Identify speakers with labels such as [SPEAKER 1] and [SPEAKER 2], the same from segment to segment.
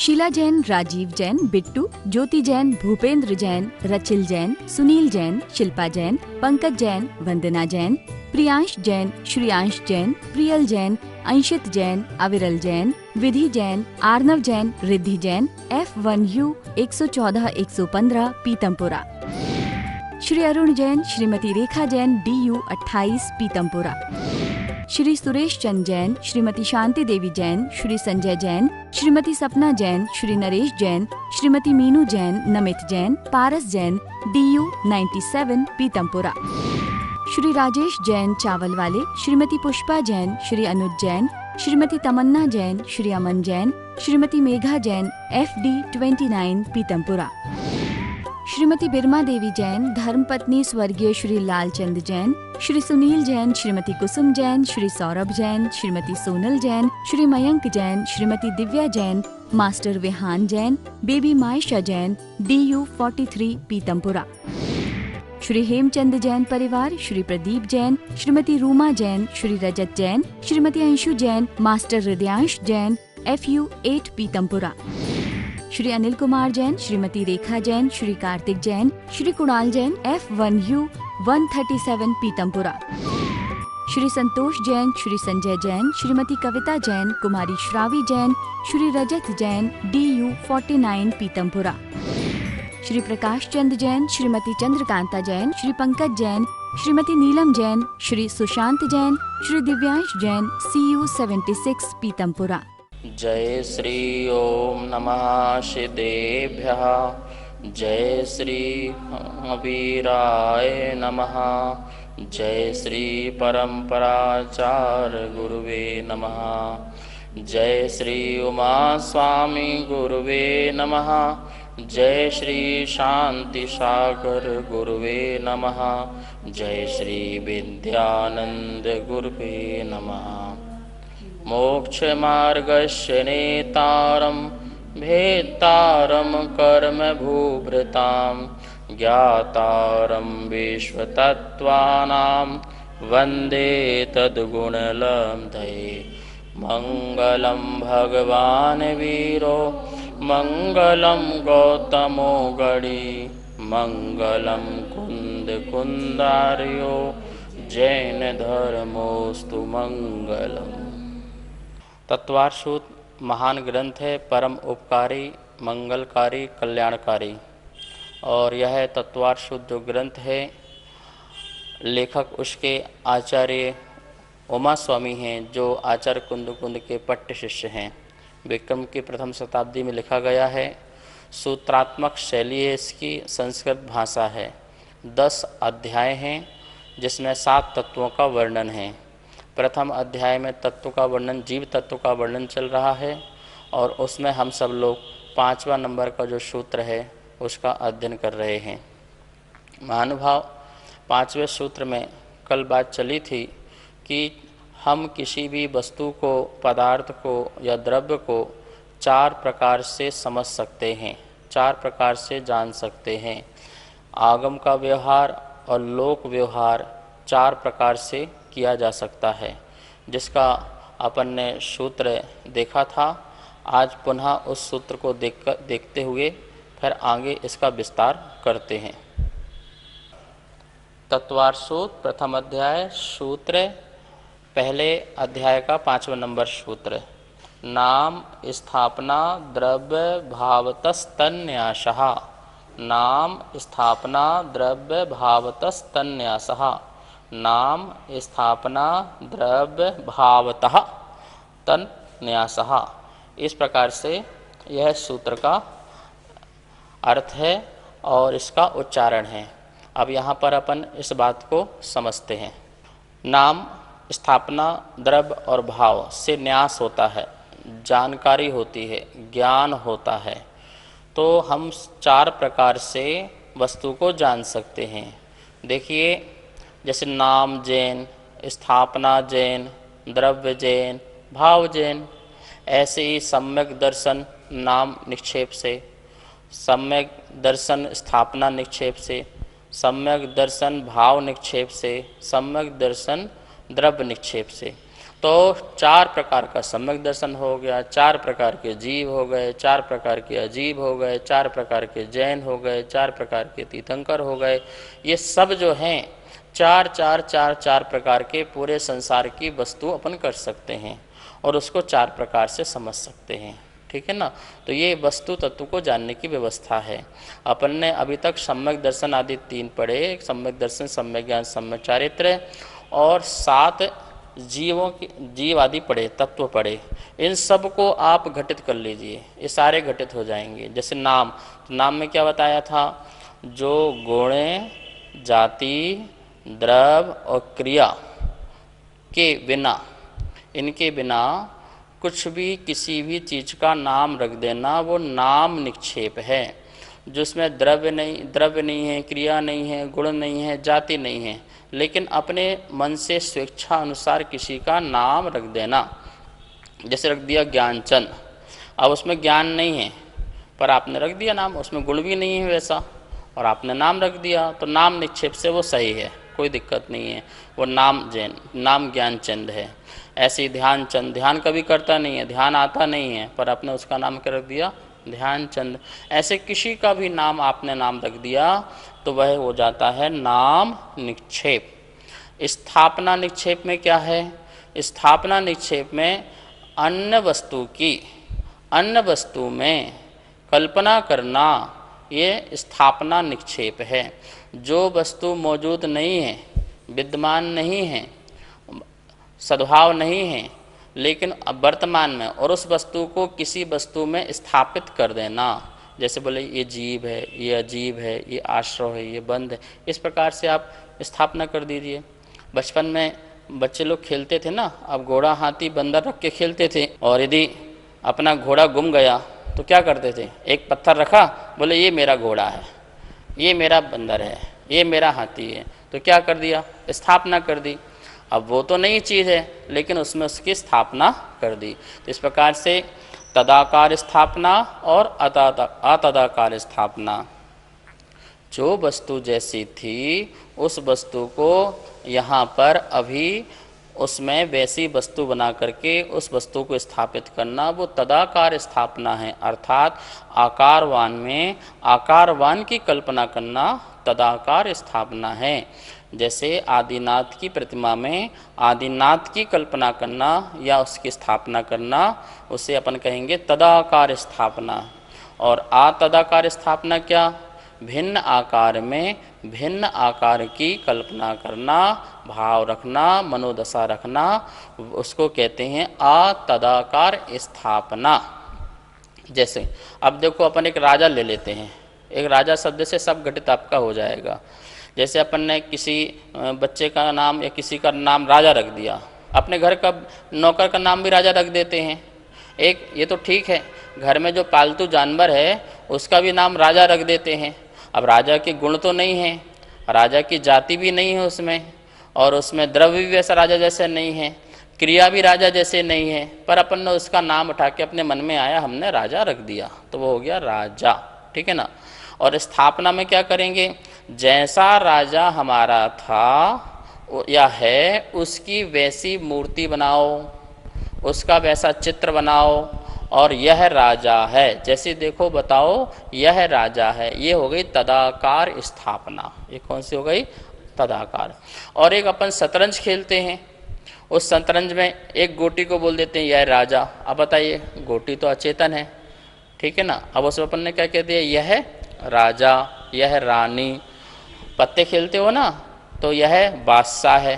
[SPEAKER 1] शीला जैन, राजीव जैन, बिट्टू, ज्योति जैन, भूपेंद्र जैन, रचिल जैन, सुनील जैन, शिल्पा जैन, पंकज जैन, वंदना जैन, प्रियांश जैन, श्रियांश जैन, प्रियल जैन, अंशित जैन, अविरल जैन, विधि Jain, Arnav Jain, Riddhi Jain, F1U 114-115 Pitampura. Shri Arun Jain, Shrimati Rekha Jain, DU 28 Pitampura. Shri Suresh Chand Jain, Shrimati Shanti Devi Jain, Shri Sanjay Jain, Shrimati सपना Jain, Shri Naresh Jain, Shrimati Meenu Jain, Namit Jain, Paras Jain, DU 97 Pitampura. Shri Rajesh Jain चावल वाले, श्रीमती पुष्पा जैन, श्री अनुज जैन, श्रीमती तमन्ना जैन, श्री अमन जैन, श्रीमती मेघा जैन, FD 29 पीतमपुरा। श्रीमती बिरमा देवी जैन, धर्मपत्नी स्वर्गीय Shri Lalchand Jain, Shri Sunil Jain, Shrimati Kusum Jain, Shri Saurabh Jain, Shrimati Sonal Jain, Shri Mayank Jain, Shrimati Divya Jain, master Vihan Jain, baby Maisha Jain, DU 43 Pitampura. Shri Hemchand Jain परिवार, Shri Pradeep Jain, Shrimati Ruma Jain, Shri Rajat Jain, Shrimati Anshu Jain, master Hridayansh Jain, FU 8 Pitampura. Shri Anil Kumar Jain, Shrimati Rekha Jain, Shri Kartik Jain, Shri Kunal Jain, F1U 137 Pitampura. Shri Santosh Jain, Shri Sanjay Jain, Shrimati Kavita Jain, कुमारी श्रावी जैन, श्री रजत जैन, DU 49 पीतमपुरा। श्री प्रकाश चंद जैन, श्रीमती चंद्रकांता जैन, श्री पंकज जैन, श्रीमती नीलम जैन, श्री सुशांत जैन, श्री दिव्यांश जैन, CU 76 पीतमपुरा।
[SPEAKER 2] जय श्री ओम नमः सिद्धेभ्यः। जय श्री वीराय नमः। जय श्री परम्पराचार्य गुरुवे नमः। जय श्री उमा स्वामी गुरुवे नमः। जय श्री शांति सागर गुरुवे नमः। जय श्री विद्यानंद गुरुवे नमः। मोक्ष मार्गस्य नेतारं भेत्तारं कर्म भूभृतां ज्ञातारं विश्वतत्त्वानां वन्दे तद्गुणलब्धये। मंगलं भगवान् वीरो मंगलं गौतमो गणी मंगलं कुंद कुंदार्यो जैन धर्मोस्तु मंगलम्। तत्वार्षूत महान ग्रंथ है, परम उपकारी, मंगलकारी, कल्याणकारी। और यह तत्वार्षूत जो ग्रंथ है, लेखक उसके आचार्य उमा स्वामी हैं, जो आचार्य कुंद के पट्ट शिष्य हैं। विक्रम की प्रथम शताब्दी में लिखा गया है। सूत्रात्मक शैली है इसकी, संस्कृत भाषा है। 10 अध्याय हैं जिसमें 7 तत्वों का वर्णन है। प्रथम अध्याय में तत्व का वर्णन, जीव तत्व का वर्णन चल रहा है और उसमें हम सब लोग 5वां नंबर का जो सूत्र है उसका अध्ययन कर रहे हैं। महानुभाव, 5वें सूत्र में कल बात चली थी कि हम किसी भी वस्तु को, पदार्थ को या द्रव्य को 4 प्रकार से समझ सकते हैं, 4 प्रकार से जान सकते हैं। आगम का व्यवहार और लोक व्यवहार 4 प्रकार से किया जा सकता है, जिसका अपन ने सूत्र देखा था। आज पुनः उस सूत्र को देखते हुए फिर आगे इसका विस्तार करते हैं। तत्वार्षूत प्रथम अध्याय, सूत्र पहले अध्याय का 5वां नंबर सूत्र। नाम स्थापना द्रव्य भावतस्तन्यासः। नाम स्थापना द्रव्य भावतस्तन्यासः। नाम स्थापना द्रव्य भावतः तन्यासः। इस प्रकार से यह सूत्र का अर्थ है और इसका उच्चारण है। अब यहाँ पर अपन इस बात को समझते हैं। नाम, स्थापना, द्रव्य और भाव से न्यास होता है, जानकारी होती है, ज्ञान होता है। तो हम 4 प्रकार से वस्तु को जान सकते हैं। देखिए, जैसे नाम जैन, स्थापना जैन, द्रव्य जैन, भाव जैन। ऐसे ही सम्यक दर्शन नाम निक्षेप से, सम्यक दर्शन स्थापना निक्षेप से, सम्यक दर्शन भाव निक्षेप से, सम्यक दर्शन द्रव्य निक्षेप से। तो 4 प्रकार का सम्यक दर्शन हो गया, 4 प्रकार के जीव हो गए, 4 प्रकार के अजीब हो गए, 4 प्रकार के जैन हो गए, 4 प्रकार के तीर्थंकर हो गए। ये सब जो हैं 4 प्रकार के पूरे संसार की वस्तु अपन कर सकते हैं और उसको 4 प्रकार से समझ सकते हैं। ठीक है ना। तो ये वस्तु तत्व को जानने की व्यवस्था है। अपन ने अभी तक सम्यक दर्शन आदि 3 पढ़े, सम्यक दर्शन, सम्यक ज्ञान, सम्यक चारित्र्य, और 7 जीवों की जीव आदि पढ़े, तत्व पढ़े। इन सब को आप घटित कर लीजिए, ये सारे घटित हो जाएंगे। जैसे नाम, तो नाम में क्या बताया था, जो गुण, जाति, द्रव्य और क्रिया के बिना, इनके बिना कुछ भी किसी भी चीज़ का नाम रख देना वो नाम निक्षेप है। जिसमें द्रव्य नहीं है, क्रिया नहीं है, गुण नहीं है, जाति नहीं है, लेकिन अपने मन से स्वेच्छा अनुसार किसी का नाम रख देना। जैसे रख दिया ज्ञानचंद, अब उसमें ज्ञान नहीं है पर आपने रख दिया नाम, उसमें गुण भी नहीं है वैसा और आपने नाम रख दिया, तो नाम निक्षेप से वो सही है, कोई दिक्कत नहीं है, वो नाम ज्ञानचंद है। ऐसे ही ध्यानचंद, ध्यान कभी करता नहीं है, ध्यान आता नहीं है, पर आपने उसका नाम क्या रख दिया, ध्यानचंद। ऐसे किसी का भी नाम आपने नाम रख दिया तो वह हो जाता है नाम निक्षेप। स्थापना निक्षेप में क्या है, स्थापना निक्षेप में अन्य वस्तु में कल्पना करना, ये स्थापना निक्षेप है। जो वस्तु मौजूद नहीं है, विद्यमान नहीं है, सद्भाव नहीं है, लेकिन वर्तमान में, और उस वस्तु को किसी वस्तु में स्थापित कर देना। जैसे बोले ये जीव है, ये अजीब है, ये आश्रव है, ये बंद है, इस प्रकार से आप स्थापना कर दीजिए। बचपन में बच्चे लोग खेलते थे ना, अब घोड़ा, हाथी, बंदर रख के खेलते थे, और यदि अपना घोड़ा गुम गया तो क्या करते थे, एक पत्थर रखा, बोले ये मेरा घोड़ा है, ये मेरा बंदर है, ये मेरा हाथी है, तो क्या कर दिया, स्थापना कर दी। अब वो तो नई चीज़ है लेकिन उसमें उसकी स्थापना कर दी। तो इस प्रकार से तदाकार स्थापना और अतदाकार स्थापना। जो वस्तु जैसी थी उस वस्तु को यहाँ पर अभी उसमें वैसी वस्तु बना करके उस वस्तु को स्थापित करना, वो तदाकार स्थापना है। अर्थात आकारवान में आकारवान की कल्पना करना तदाकार स्थापना है। जैसे आदिनाथ की प्रतिमा में आदिनाथ की कल्पना करना या उसकी स्थापना करना, उसे अपन कहेंगे तदाकार स्थापना। और अतदाकार स्थापना क्या, भिन्न आकार में भिन्न आकार की कल्पना करना, भाव रखना, मनोदशा रखना, उसको कहते हैं अतदाकार स्थापना। जैसे अब देखो अपन एक राजा ले लेते हैं, एक राजा शब्द से सब घटित आपका हो जाएगा। जैसे अपन ने किसी बच्चे का नाम या किसी का नाम राजा रख दिया, अपने घर का नौकर का नाम भी राजा रख देते हैं। एक ये तो ठीक है, घर में जो पालतू जानवर है उसका भी नाम राजा रख देते हैं। अब राजा के गुण तो नहीं है, राजा की जाति भी नहीं है उसमें, और उसमें द्रव्य भी वैसा राजा जैसे नहीं है, क्रिया भी राजा जैसे नहीं है, पर अपन ने उसका नाम उठा के अपने मन में आया, हमने राजा रख दिया, तो वो हो गया राजा। ठीक है ना। और स्थापना में क्या करेंगे, जैसा राजा हमारा था या है उसकी वैसी मूर्ति बनाओ, उसका वैसा चित्र बनाओ, और यह राजा है, जैसे देखो बताओ यह राजा है। ये हो गई तदाकार स्थापना। ये कौन सी हो गई, तदाकार। और एक अपन शतरंज खेलते हैं, उस शतरंज में एक गोटी को बोल देते हैं यह राजा। अब बताइए, गोटी तो अचेतन है, ठीक है ना। अब उस अपन ने क्या कह दिया, यह राजा, यह रानी। पत्ते खेलते हो ना, तो यह बादशाह है,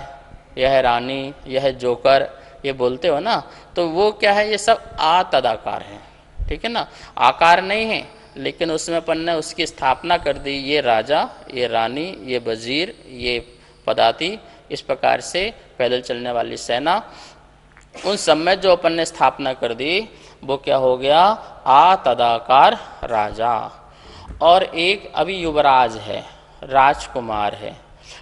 [SPEAKER 2] यह रानी, यह जोकर, ये बोलते हो ना, तो वो क्या है, ये सब अतदाकार है। ठीक है ना, आकार नहीं है, लेकिन उसमें अपन ने उसकी स्थापना कर दी, ये राजा, ये रानी, ये वजीर, ये पदाती। इस प्रकार से पैदल चलने वाली सेना, उन सब में जो अपन ने स्थापना कर दी वो क्या हो गया, अतदाकार राजा। और एक अभी युवराज है, राजकुमार है,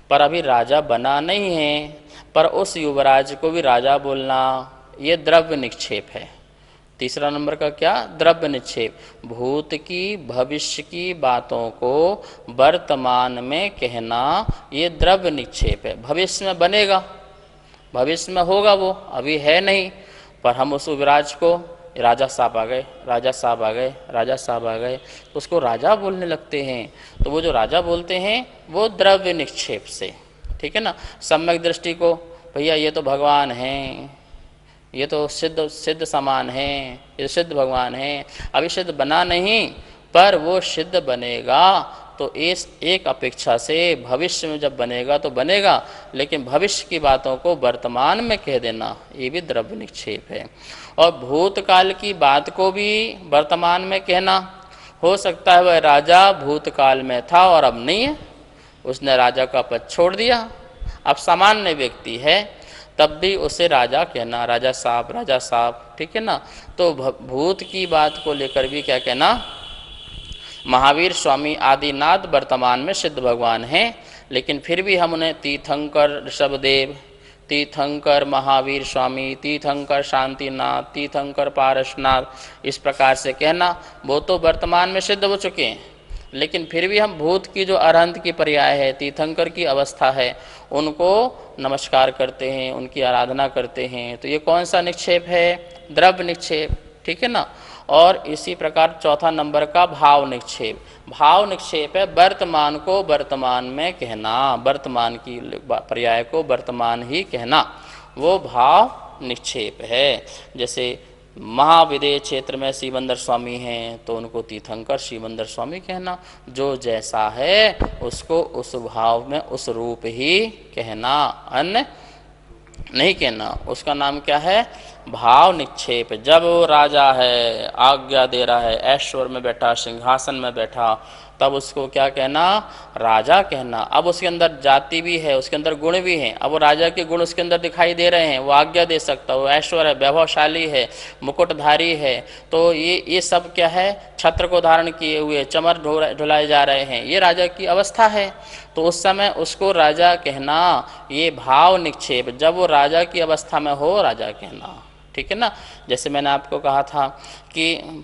[SPEAKER 2] पर अभी राजा बना नहीं है, पर उस युवराज को भी राजा बोलना, ये द्रव्य निक्षेप है। तीसरा नंबर का क्या, द्रव्य निक्षेप। भूत की भविष्य की बातों को वर्तमान में कहना, ये द्रव्य निक्षेप है। भविष्य में बनेगा, भविष्य में होगा, वो अभी है नहीं, पर हम उस युवराज को राजा साहब आ गए, राजा साहब आ गए, राजा साहब आ गए, तो उसको राजा बोलने लगते हैं। तो वो जो राजा बोलते हैं वो द्रव्य निक्षेप से, ठीक है ना। सम्यक दृष्टि को, भैया ये तो भगवान हैं, ये तो सिद्ध समान हैं, ये सिद्ध भगवान हैं, अभी सिद्ध बना नहीं, पर वो सिद्ध बनेगा तो इस एक अपेक्षा से भविष्य में जब बनेगा तो बनेगा, लेकिन भविष्य की बातों को वर्तमान में कह देना ये भी द्रव्य निक्षेप है। और भूतकाल की बात को भी वर्तमान में कहना, हो सकता है वह राजा भूतकाल में था और अब नहीं है, उसने राजा का पद छोड़ दिया, अब सामान्य व्यक्ति है, तब भी उसे राजा कहना, राजा साहब, ठीक है ना। तो भूत की बात को लेकर भी क्या कहना, महावीर स्वामी आदिनाथ वर्तमान में सिद्ध भगवान हैं, लेकिन फिर भी हम उन्हें तीर्थंकर ऋषभदेव, तीर्थंकर महावीर स्वामी, तीर्थंकर शांतिनाथ, तीर्थंकर पारसनाथ, इस प्रकार से कहना, वो तो वर्तमान में सिद्ध हो चुके हैं, लेकिन फिर भी हम भूत की जो अरहंत की पर्याय है, तीर्थंकर की अवस्था है, उनको नमस्कार करते हैं, उनकी आराधना करते हैं। तो ये कौन सा निक्षेप है, द्रव्य निक्षेप, ठीक है ना। और इसी प्रकार चौथा नंबर का भाव निक्षेप, भाव निक्षेप है वर्तमान को वर्तमान में कहना, वर्तमान की पर्याय को वर्तमान ही कहना, वो भाव निक्षेप है। जैसे महाविदेह क्षेत्र में शिवंदर स्वामी हैं तो उनको तीर्थंकर शिवंदर स्वामी कहना, जो जैसा है उसको उस भाव में उस रूप ही कहना, अन्य नहीं कहना। उसका नाम क्या है, भाव निक्षेप। जब वो राजा है, आज्ञा दे रहा है, ऐश्वर्य में बैठा, सिंहासन में बैठा, तब उसको क्या कहना, राजा कहना। अब उसके अंदर जाति भी है, उसके अंदर गुण भी हैं, अब वो राजा के गुण उसके अंदर दिखाई दे रहे हैं, वो आज्ञा दे सकता, वो ऐश्वर्य है, वैभवशाली है, मुकुटधारी है, तो ये सब क्या है, छत्र को धारण किए हुए चमर ढुलाए जा रहे हैं, ये राजा की अवस्था है। तो उस समय उसको राजा कहना, ये भाव निक्षेप, जब वो राजा की अवस्था में हो राजा कहना, ठीक है ना। जैसे मैंने आपको कहा था कि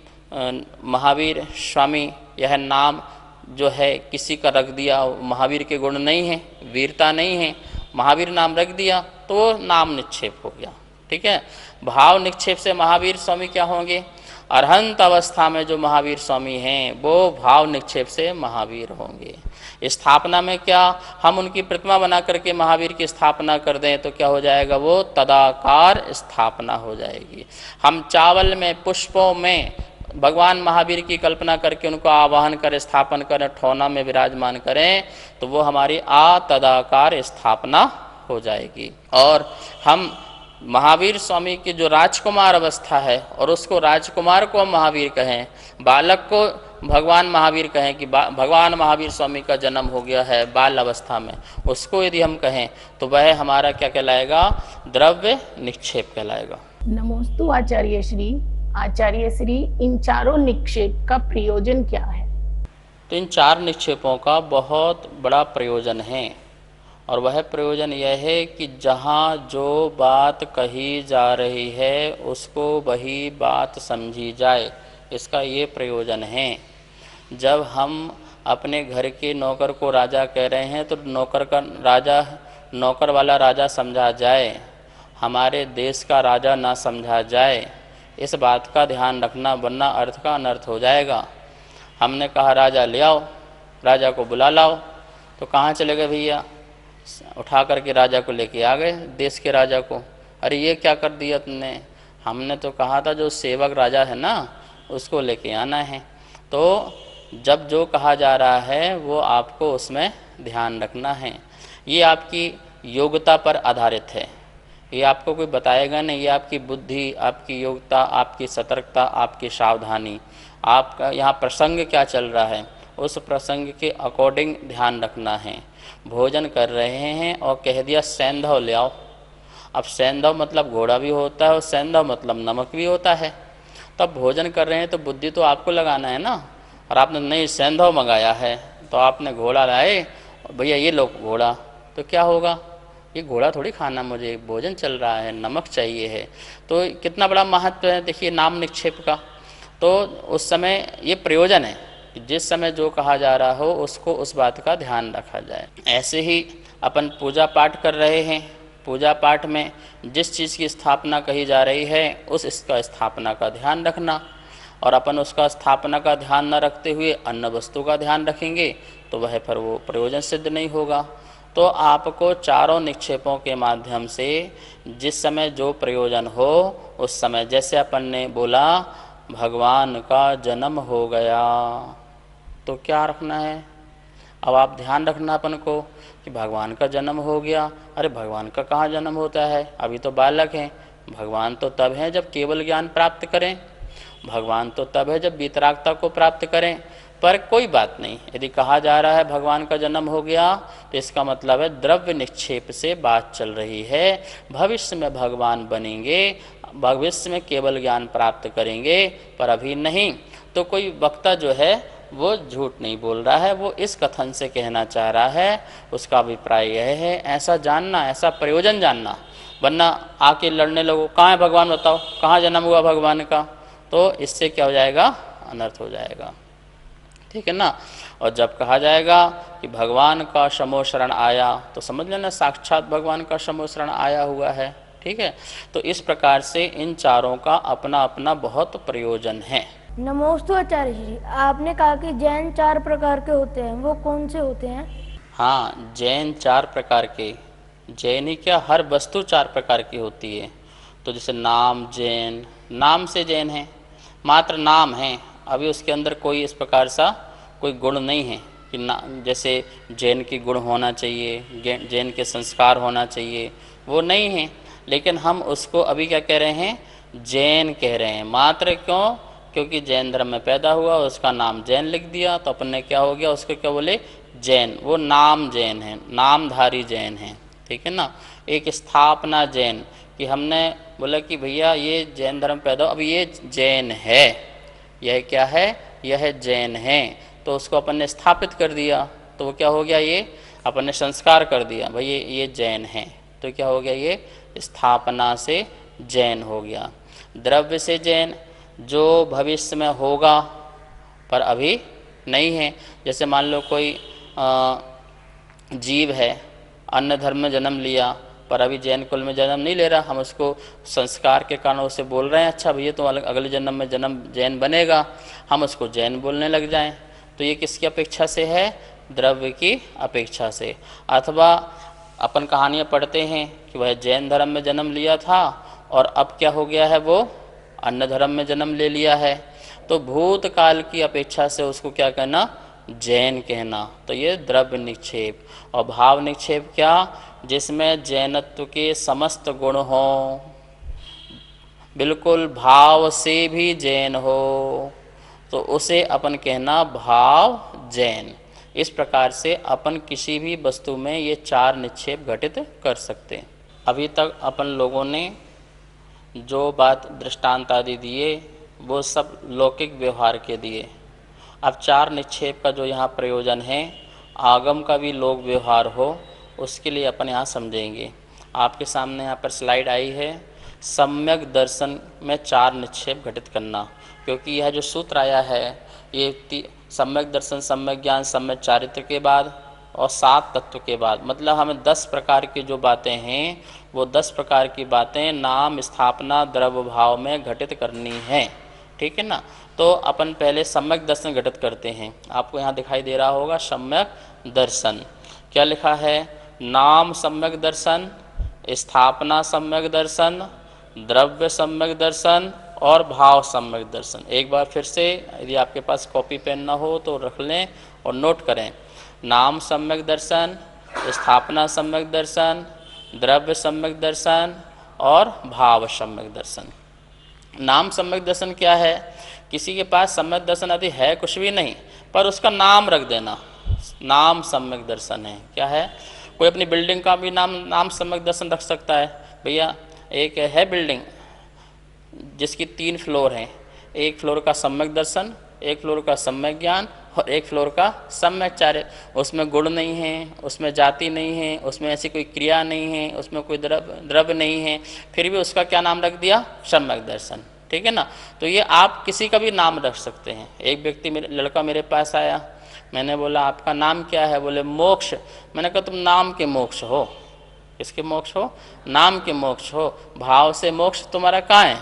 [SPEAKER 2] महावीर स्वामी, यह नाम जो है किसी का रख दिया, महावीर के गुण नहीं है, वीरता नहीं है, महावीर नाम रख दिया तो वो नाम निक्षेप हो गया, ठीक है। भाव निक्षेप से महावीर स्वामी क्या होंगे, अरहंत अवस्था में जो महावीर स्वामी हैं वो भाव निक्षेप से महावीर होंगे। स्थापना में क्या, हम उनकी प्रतिमा बना करके महावीर की स्थापना कर दें तो क्या हो जाएगा, वो तदाकार स्थापना हो जाएगी। हम चावल में, पुष्पों में भगवान महावीर की कल्पना करके उनको आवाहन करें, स्थापन करें, ठौना में विराजमान करें, तो वो हमारी तदाकार स्थापना हो जाएगी। और हम महावीर स्वामी की जो राजकुमार अवस्था है और उसको राजकुमार को हम महावीर कहें, बालक को भगवान महावीर कहें कि भगवान महावीर स्वामी का जन्म हो गया है बाल अवस्था में, उसको यदि हम कहें तो वह हमारा क्या कहलाएगा, द्रव्य निक्षेप कहलाएगा।
[SPEAKER 3] नमोस्तु आचार्य श्री। आचार्य श्री, इन चारों निक्षेप का प्रयोजन क्या है?
[SPEAKER 2] तो इन चार निक्षेपों का बहुत बड़ा प्रयोजन है, और वह प्रयोजन यह है कि जहाँ जो बात कही जा रही है उसको वही बात समझी जाए, इसका ये प्रयोजन है। जब हम अपने घर के नौकर को राजा कह रहे हैं तो नौकर वाला राजा समझा जाए, हमारे देश का राजा ना समझा जाए, इस बात का ध्यान रखना, वरना अर्थ का अनर्थ हो जाएगा। हमने कहा राजा ले आओ, राजा को बुला लाओ, तो कहाँ चले गए भैया, उठा करके राजा को लेके आ गए, देश के राजा को। अरे ये क्या कर दिया तुमने, हमने तो कहा था जो सेवक राजा है ना उसको लेके आना है। तो जब जो कहा जा रहा है वो आपको उसमें ध्यान रखना है। ये आपकी योग्यता पर आधारित है, ये आपको कोई बताएगा नहीं, ये आपकी बुद्धि, आपकी योग्यता, आपकी सतर्कता, आपकी सावधानी, आपका यहाँ प्रसंग क्या चल रहा है उस प्रसंग के अकॉर्डिंग ध्यान रखना है। भोजन कर रहे हैं और कह दिया सेंधव ले आओ, अब सेंधव मतलब घोड़ा भी होता है और सेंधव मतलब नमक भी होता है। तब भोजन कर रहे हैं तो बुद्धि तो आपको लगाना है ना, और आपने नहीं सेंधव मंगाया है तो आपने घोड़ा लाए, भैया ये लो घोड़ा, तो क्या होगा, ये घोड़ा थोड़ी खाना, मुझे भोजन चल रहा है, नमक चाहिए है। तो कितना बड़ा महत्व है देखिए नाम निक्षेप का। तो उस समय ये प्रयोजन है कि जिस समय जो कहा जा रहा हो उसको उस बात का ध्यान रखा जाए। ऐसे ही अपन पूजा पाठ कर रहे हैं पूजा पाठ में जिस चीज़ की स्थापना कही जा रही है उस इसका स्थापना का ध्यान रखना, और अपन उसका स्थापना का ध्यान न रखते हुए अन्य वस्तु का ध्यान रखेंगे तो वह फिर वो प्रयोजन सिद्ध नहीं होगा। तो आपको चारों निक्षेपों के माध्यम से जिस समय जो प्रयोजन हो उस समय, जैसे अपन ने बोला भगवान का जन्म हो गया, तो क्या रखना है, अब आप ध्यान रखना अपन को कि भगवान का जन्म हो गया। अरे भगवान का कहाँ जन्म होता है, अभी तो बालक हैं। भगवान तो तब है जब केवल ज्ञान प्राप्त करें, भगवान तो तब है जब वीतरागता को प्राप्त करें। पर कोई बात नहीं, यदि कहा जा रहा है भगवान का जन्म हो गया तो इसका मतलब है द्रव्य निक्षेप से बात चल रही है। भविष्य में भगवान बनेंगे, भविष्य में केवल ज्ञान प्राप्त करेंगे, पर अभी नहीं। तो कोई वक्ता जो है वो झूठ नहीं बोल रहा है, वो इस कथन से कहना चाह रहा है, उसका अभिप्राय यह है ऐसा जानना, ऐसा प्रयोजन जानना। वरना आके लड़ने लगो, कहाँ है भगवान बताओ, कहाँ जन्म हुआ भगवान का, तो इससे क्या हो जाएगा, अनर्थ हो जाएगा, ठीक है ना। और जब कहा जाएगा कि भगवान का शमो शरण आया तो समझ लेना साक्षात भगवान का शमो शरण आया हुआ है, ठीक है। तो इस प्रकार से इन चारों का अपना अपना बहुत प्रयोजन है।
[SPEAKER 4] नमोस्तु आचार्य जी, आपने कहा कि जैन 4 प्रकार के होते हैं, वो कौन से होते हैं?
[SPEAKER 2] हाँ, जैन 4 प्रकार के, जैन ही क्या, हर वस्तु 4 प्रकार की होती है। तो जैसे नाम जैन, नाम से जैन है, मात्र नाम है, अभी उसके अंदर कोई इस प्रकार सा कोई गुण नहीं है कि ना, जैसे जैन की गुण होना चाहिए, जैन के संस्कार होना चाहिए, वो नहीं है। लेकिन हम उसको अभी क्या कह रहे हैं, जैन कह रहे हैं मात्र। क्यों? क्योंकि जैन धर्म में पैदा हुआ, उसका नाम जैन लिख दिया, तो अपन ने क्या हो गया, उसको क्या बोले, जैन। वो नाम जैन है, नामधारी जैन है, ठीक है ना। एक स्थापना जैन कि हमने बोला कि भैया ये जैन धर्म पैदा, अब ये जैन है, यह क्या है, यह जैन है, तो उसको अपन ने स्थापित कर दिया, तो वो क्या हो गया, ये अपन ने संस्कार कर दिया, भाई ये जैन है, तो क्या हो गया, ये स्थापना से जैन हो गया। द्रव्य से जैन, जो भविष्य में होगा पर अभी नहीं है। जैसे मान लो कोई जीव है, अन्य धर्म में जन्म लिया पर अभी जैन कुल में जन्म नहीं ले रहा, हम उसको संस्कार के कारण उसे बोल रहे हैं अच्छा भैया तो अगले जन्म में जन्म जैन बनेगा, हम उसको जैन बोलने लग जाएं, तो ये किसकी अपेक्षा से है, द्रव्य की अपेक्षा से। अथवा अपन कहानियाँ पढ़ते हैं कि वह जैन धर्म में जन्म लिया था और अब क्या हो गया है, वो अन्य धर्म में जन्म ले लिया है, तो भूतकाल की अपेक्षा से उसको क्या कहना, जैन कहना। तो ये द्रव्य निक्षेप। और भाव निक्षेप क्या, जिसमें जैनत्व के समस्त गुण हों, बिल्कुल भाव से भी जैन हो, तो उसे अपन कहना भाव जैन। इस प्रकार से अपन किसी भी वस्तु में ये 4 निक्षेप घटित कर सकते हैं। अभी तक अपन लोगों ने जो बात दृष्टांत आदि दिए वो सब लौकिक व्यवहार के दिए। अब 4 निक्षेप का जो यहाँ प्रयोजन है, आगम का भी लोक व्यवहार हो, उसके लिए अपन यहाँ समझेंगे। आपके सामने यहाँ पर स्लाइड आई है, सम्यक दर्शन में 4 निक्षेप घटित करना, क्योंकि यह जो सूत्र आया है ये सम्यक दर्शन, सम्यक ज्ञान, सम्यक चारित्र के बाद और 7 तत्व के बाद, मतलब हमें 10 प्रकार की जो बातें हैं वो 10 प्रकार की बातें नाम स्थापना द्रव्य भाव में घटित करनी है, ठीक है ना। तो अपन पहले सम्यक दर्शन घटित करते हैं। आपको यहाँ दिखाई दे रहा होगा सम्यक दर्शन, क्या लिखा है, नाम सम्यक दर्शन, स्थापना सम्यक दर्शन, द्रव्य सम्यक दर्शन और भाव सम्यक दर्शन। एक बार फिर से, यदि आपके पास कॉपी पेन ना हो तो रख लें और नोट करें। नाम सम्यक दर्शन, स्थापना सम्यक दर्शन, द्रव्य सम्यक दर्शन और भाव सम्यक दर्शन। नाम सम्यक दर्शन क्या है, किसी के पास सम्यक दर्शन आदि है कुछ भी नहीं, पर उसका नाम रख देना, नाम सम्यक दर्शन है। क्या है, कोई अपनी बिल्डिंग का भी नाम सम्यक दर्शन रख सकता है। भैया एक है बिल्डिंग जिसकी 3 फ्लोर हैं, एक फ्लोर का सम्यक दर्शन, एक फ्लोर का सम्यक ज्ञान और एक फ्लोर का सम्यक चार्य। उसमें गुण नहीं है, उसमें जाति नहीं है, उसमें ऐसी कोई क्रिया नहीं है, उसमें कोई द्रव्य नहीं है, फिर भी उसका क्या नाम रख दिया, सम्यक दर्शन, ठीक है ना। तो ये आप किसी का भी नाम रख सकते हैं। एक व्यक्ति लड़का मेरे पास आया, मैंने बोला आपका नाम क्या है, बोले मोक्ष। मैंने कहा तुम नाम के मोक्ष हो, किसके मोक्ष हो? नाम के मोक्ष हो। भाव से मोक्ष तुम्हारा कहाँ है?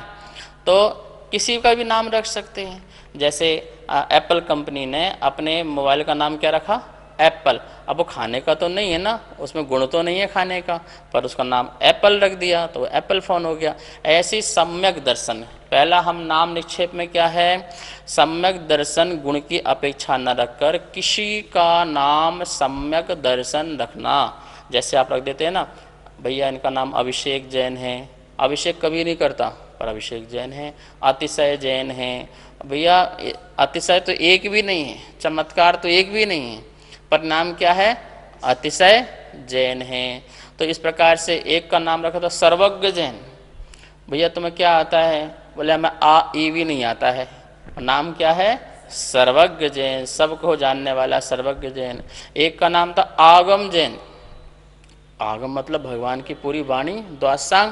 [SPEAKER 2] तो किसी का भी नाम रख सकते हैं। जैसे एप्पल कंपनी ने अपने मोबाइल का नाम क्या रखा? एप्पल। अब वो खाने का तो नहीं है ना, उसमें गुण तो नहीं है खाने का, पर उसका नाम एप्पल रख दिया तो एप्पल फ़ोन हो गया। ऐसी सम्यक दर्शन, पहला हम नाम निक्षेप में क्या है? सम्यक दर्शन, गुण की अपेक्षा न रखकर किसी का नाम सम्यक दर्शन रखना। जैसे आप रख देते हैं ना, भैया इनका नाम अभिषेक जैन है, अभिषेक कभी नहीं करता पर अभिषेक जैन है। अतिशय जैन है, भैया अतिशय तो एक भी नहीं है, चमत्कार तो एक भी नहीं है, पर नाम क्या है? अतिशय जैन है। तो इस प्रकार से एक का नाम रखा था सर्वज्ञ जैन। भैया तुम्हें क्या आता है? बोले हमें आ ई भी नहीं आता है। नाम क्या है? सर्वज्ञ जैन, सबको जानने वाला सर्वज्ञ जैन। एक का नाम था आगम जैन। आगम मतलब भगवान की पूरी वाणी द्वादशांग।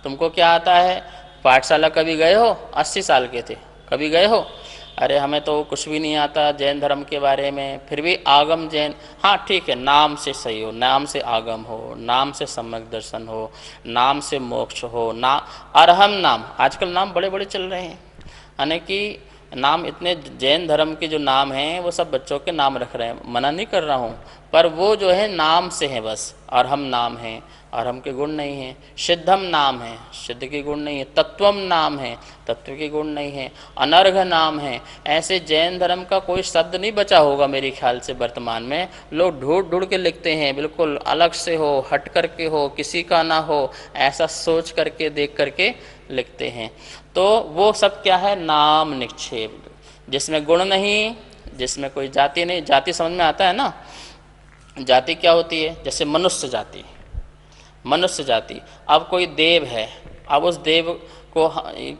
[SPEAKER 2] तुमको क्या आता है? पाठशाला कभी गए हो? 80 साल के थे, कभी गए हो? अरे हमें तो कुछ भी नहीं आता जैन धर्म के बारे में, फिर भी आगम जैन। हाँ ठीक है, नाम से सही हो, नाम से आगम हो, नाम से सम्यक दर्शन हो, नाम से मोक्ष हो, ना अरहम नाम। आजकल नाम बड़े बड़े चल रहे हैं, यानी कि नाम इतने जैन धर्म के जो नाम हैं वो सब बच्चों के नाम रख रहे हैं, मना नहीं कर रहा हूँ, पर वो जो है नाम से है बस। अरहम नाम है, अरहम के गुण नहीं है। सिद्धम नाम है, सिद्ध के गुण नहीं है। तत्वम नाम है, तत्व के गुण नहीं है। अनर्घ नाम है। ऐसे जैन धर्म का कोई शब्द नहीं बचा होगा मेरे ख्याल से वर्तमान में। लोग ढूंढ ढूंढ के लिखते हैं, बिल्कुल अलग से हो, हट करके हो, किसी का ना हो, ऐसा सोच करके देख करके लिखते हैं। तो वो सब क्या है? नाम निक्षेप, जिसमें गुण नहीं, जिसमें कोई जाति नहीं। जाति समझ में आता है ना? जाति क्या होती है? जैसे मनुष्य जाति, मनुष्य जाति। अब कोई देव है, अब उस देव को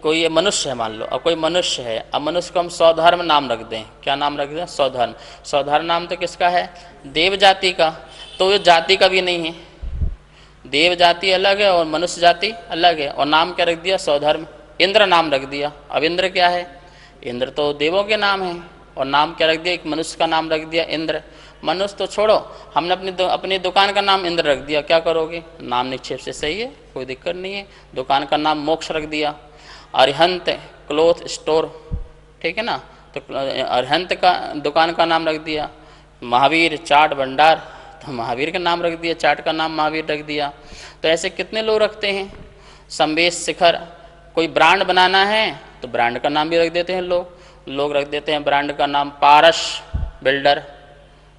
[SPEAKER 2] कोई मनुष्य है मान लो, अब कोई मनुष्य है, अब मनुष्य को हम स्वधर्म नाम रख दें। क्या नाम रख दें? स्वधर्म। स्वधर्म नाम तो किसका है? देव जाति का। तो ये जाति का भी नहीं है, देव जाति अलग है और मनुष्य जाति अलग है, और नाम क्या रख दिया? स्वधर्म। इंद्र नाम रख दिया। अब इंद्र क्या है? इंद्र तो देवों के नाम है, और नाम क्या रख दिया? एक मनुष्य का नाम रख दिया इंद्र। मनुष्य तो छोड़ो, हमने अपनी दुकान का नाम इंद्र रख दिया, क्या करोगे? नाम निक्षेप से सही है, कोई दिक्कत नहीं है। दुकान का नाम मोक्ष रख दिया। अरिहंत क्लोथ स्टोर, ठीक है ना, तो अरिहंत का दुकान का नाम रख दिया। महावीर चाट भंडार, तो महावीर का नाम रख दिया, चाट का नाम महावीर रख दिया। तो ऐसे कितने लोग रखते हैं। संवेश शिखर, कोई ब्रांड बनाना है तो ब्रांड का नाम भी रख देते हैं लोग रख देते हैं ब्रांड का नाम पारस बिल्डर,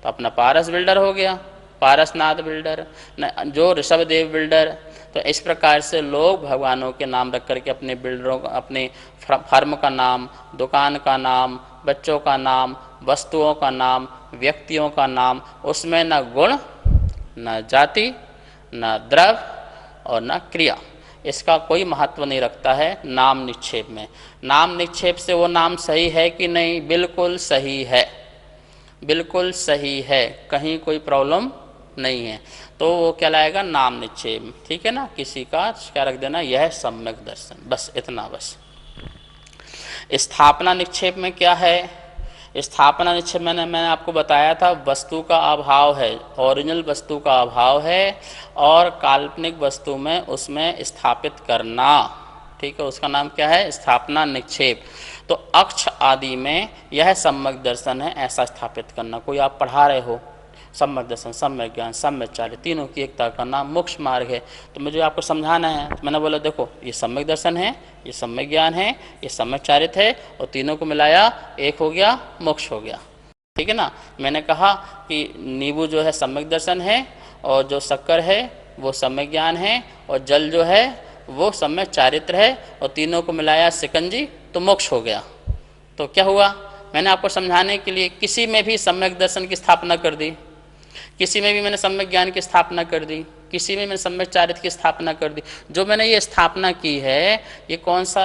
[SPEAKER 2] तो अपना पारस बिल्डर हो गया, पारसनाथ बिल्डर, जो ऋषभदेव बिल्डर। तो इस प्रकार से लोग भगवानों के नाम रख करके अपने बिल्डरों, अपने फर्म का नाम, दुकान का नाम, बच्चों का नाम, वस्तुओं का नाम, व्यक्तियों का नाम, उसमें न गुण, न जाति, न द्रव्य और न क्रिया, इसका कोई महत्व नहीं रखता है नाम निक्षेप में। नाम निक्षेप से वो नाम सही है कि नहीं? बिल्कुल सही है, बिल्कुल सही है, कहीं कोई प्रॉब्लम नहीं है। तो वो क्या लाएगा? नाम निक्षेप, ठीक है ना। किसी का क्या रख देना? यह सम्यक दर्शन, बस इतना बस। स्थापना निक्षेप में क्या है? स्थापना निक्षेप मैंने आपको बताया था, वस्तु का अभाव है, ओरिजिनल वस्तु का अभाव है और काल्पनिक वस्तु में उसमें स्थापित करना, ठीक है, उसका नाम क्या है? स्थापना निक्षेप। तो अक्ष आदि में यह सम्यक दर्शन है, ऐसा स्थापित करना। कोई आप पढ़ा रहे हो, सम्यक दर्शन, सम्यक ज्ञान, सम्यक चार्य, तीनों की एकता का नाम मोक्ष मार्ग है, तो मुझे आपको समझाना है। तो मैंने बोला देखो ये सम्यक दर्शन है, ये सम्यक ज्ञान है, ये सम्यक चारित है, और तीनों को मिलाया एक हो गया, मोक्ष हो गया, ठीक है ना। मैंने कहा कि नींबू जो है सम्यक दर्शन है, और जो शक्कर है वो सम्यक ज्ञान है, और जल जो है वो सम्यक चारित्र है, और तीनों को मिलाया शिकंजी, तो मोक्ष हो गया। तो क्या हुआ? मैंने आपको समझाने के लिए किसी में भी सम्यक दर्शन की स्थापना कर दी, किसी में भी मैंने सम्यक ज्ञान की स्थापना कर दी, किसी में मैंने सम्यक चारित्र की स्थापना कर दी। जो मैंने ये स्थापना की है, ये कौन सा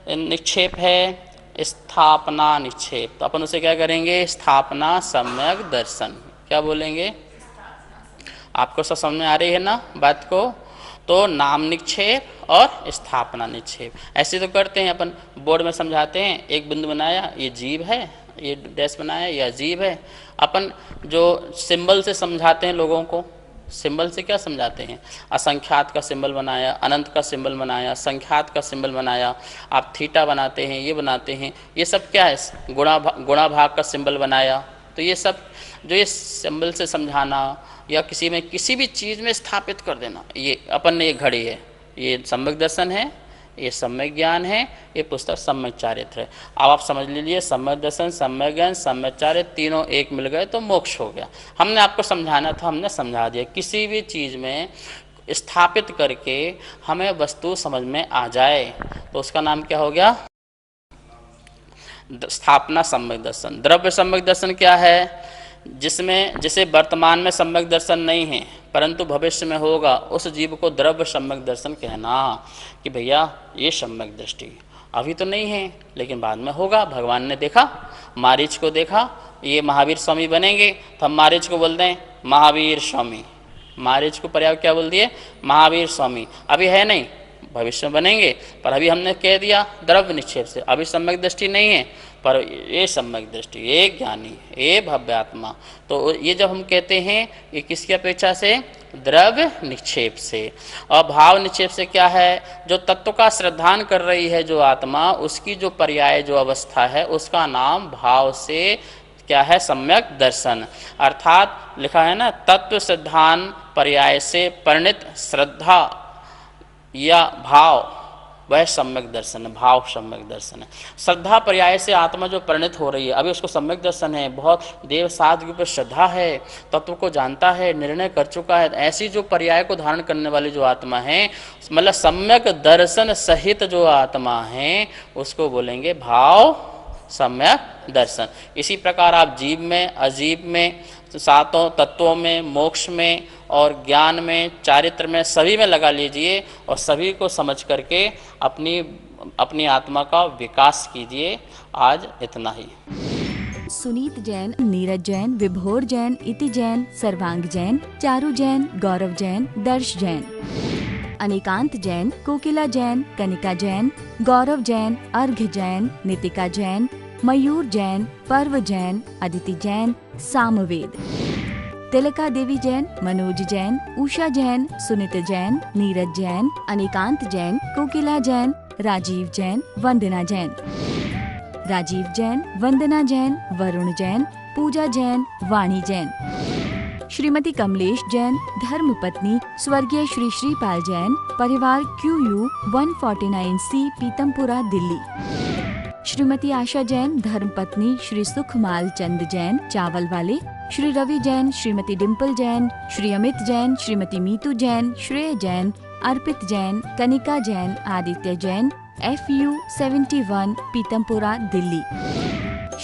[SPEAKER 2] निक्षेप है? स्थापना निक्षेप। तो अपन उसे क्या करेंगे? स्थापना सम्यक दर्शन। क्या बोलेंगे? आपको सब समझ में आ रही है ना बात को? तो नाम निक्षेप और स्थापना निक्षेप ऐसे तो करते हैं अपन, बोर्ड में समझाते हैं, एक बिंदु बनाया, ये जीव है, ये डैश बनाया, यह जीव है। अपन जो सिंबल से समझाते हैं लोगों को, सिंबल से क्या समझाते हैं? असंख्यात का सिंबल बनाया, अनंत का सिंबल बनाया, संख्यात का सिंबल बनाया, आप थीटा बनाते हैं, ये बनाते हैं, ये सब क्या है? गुणा भाग का सिंबल बनाया। तो ये सब जो ये सिंबल से समझाना या किसी में किसी भी चीज़ में स्थापित कर देना, ये अपन ने, ये घड़ी है, ये सम्यक दर्शन है, ये सम्यक ज्ञान है, ये पुस्तक सम्यक चारित्र है। अब आप समझ लीजिए, सम्यक दर्शन, सम्यक ज्ञान, सम्यक चारित्र तीनों एक मिल गए तो मोक्ष हो गया। हमने आपको समझाना था, हमने समझा दिया। किसी भी चीज़ में स्थापित करके हमें वस्तु समझ में आ जाए तो उसका नाम क्या हो गया? स्थापना सम्यक दर्शन। द्रव्य सम्यक दर्शन क्या है? जिसे वर्तमान में सम्यक दर्शन नहीं है परंतु भविष्य में होगा, उस जीव को द्रव्य सम्यक दर्शन कहना कि भैया ये सम्यक दृष्टि अभी तो नहीं है लेकिन बाद में होगा। भगवान ने देखा, मारीच को देखा, ये महावीर स्वामी बनेंगे तो हम मारीच को बोल दें महावीर स्वामी, मारीच को पर्याय क्या बोल दिए? महावीर स्वामी। अभी है नहीं, भविष्य में बनेंगे, पर अभी हमने कह दिया द्रव्य निक्षेप से, अभी सम्यक दृष्टि नहीं है, पर ये सम्यक दृष्टि, ये ज्ञानी, ये भव्य आत्मा। तो ये जब हम कहते हैं ये किसकी अपेक्षा से? द्रव्य निक्षेप से। और भाव निक्षेप से क्या है? जो तत्व का श्रद्धान कर रही है जो आत्मा, उसकी जो पर्याय जो अवस्था है उसका नाम भाव से क्या है? सम्यक दर्शन। अर्थात लिखा है ना, तत्व श्रद्धान पर्याय से परिणित श्रद्धा या भाव, वह सम्यक दर्शन है, भाव सम्यक दर्शन है। श्रद्धा पर्याय से आत्मा जो परिणित हो रही है, अभी उसको सम्यक दर्शन है, बहुत देव साध के ऊपर श्रद्धा है, तत्व को जानता है, निर्णय कर चुका है। ऐसी जो पर्याय को धारण करने वाली जो आत्मा है, मतलब सम्यक दर्शन सहित जो आत्मा है, उसको बोलेंगे भाव सम्यक दर्शन। इसी प्रकार आप जीव में, अजीव में, सातों तत्वों में, मोक्ष में और ज्ञान में, चारित्र में, सभी में लगा लीजिए और सभी को समझ करके अपनी आत्मा का विकास कीजिए। आज इतना ही।
[SPEAKER 1] सुनीत जैन, नीरज जैन, विभोर जैन, इति जैन, सर्वांग जैन, चारू जैन, गौरव जैन, दर्श जैन, अनिकांत जैन, कोकिला जैन, कनिका जैन, गौरव जैन, अर्घ्य जैन, नितिका जैन, मयूर जैन, पर्व जैन, अदिति जैन, सामवेद, तिलका देवी जैन, मनोज जैन, उषा जैन, सुनीत जैन, नीरज जैन, अनिकांत जैन, कोकिला जैन, राजीव जैन, वंदना जैन, राजीव जैन, वंदना जैन, वरुण जैन, पूजा जैन, वाणी जैन, श्रीमती कमलेश जैन, धर्मपत्नी स्वर्गीय श्री श्रीपाल जैन, परिवार QU 149C, पीतमपुरा, दिल्ली। श्रीमती आशा जैन, धर्मपत्नी श्री सुखमाल चंद जैन, चावल वाले। श्री रवि जैन, श्रीमती डिम्पल जैन, श्री अमित जैन, श्रीमती मीतू जैन, श्रेय जैन, अर्पित जैन, कनिका जैन, आदित्य जैन, FU 71, पीतमपुरा, दिल्ली।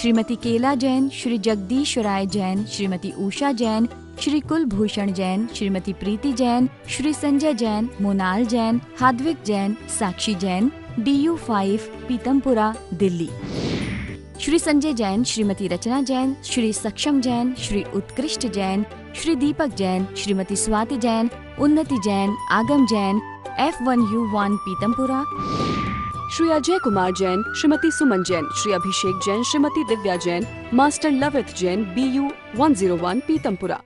[SPEAKER 1] श्रीमती केला जैन, श्री जगदीश राय जैन, श्रीमती उषा जैन, श्री कुलभूषण जैन, श्रीमती प्रीति जैन, श्री संजय जैन, मोनाल जैन, हाद्विक जैन, साक्षी जैन, DU 5, पीतमपुरा, दिल्ली। श्री संजय जैन, श्रीमती रचना जैन, श्री सक्षम जैन, श्री उत्कृष्ट जैन, श्री दीपक जैन, श्रीमती स्वाति जैन, उन्नति जैन, आगम जैन, F1U1, पीतमपुरा।
[SPEAKER 5] श्री अजय कुमार जैन, श्रीमती सुमन जैन, श्री अभिषेक जैन, श्रीमती दिव्या जैन, मास्टर लवित जैन, BU 101, पीतमपुरा।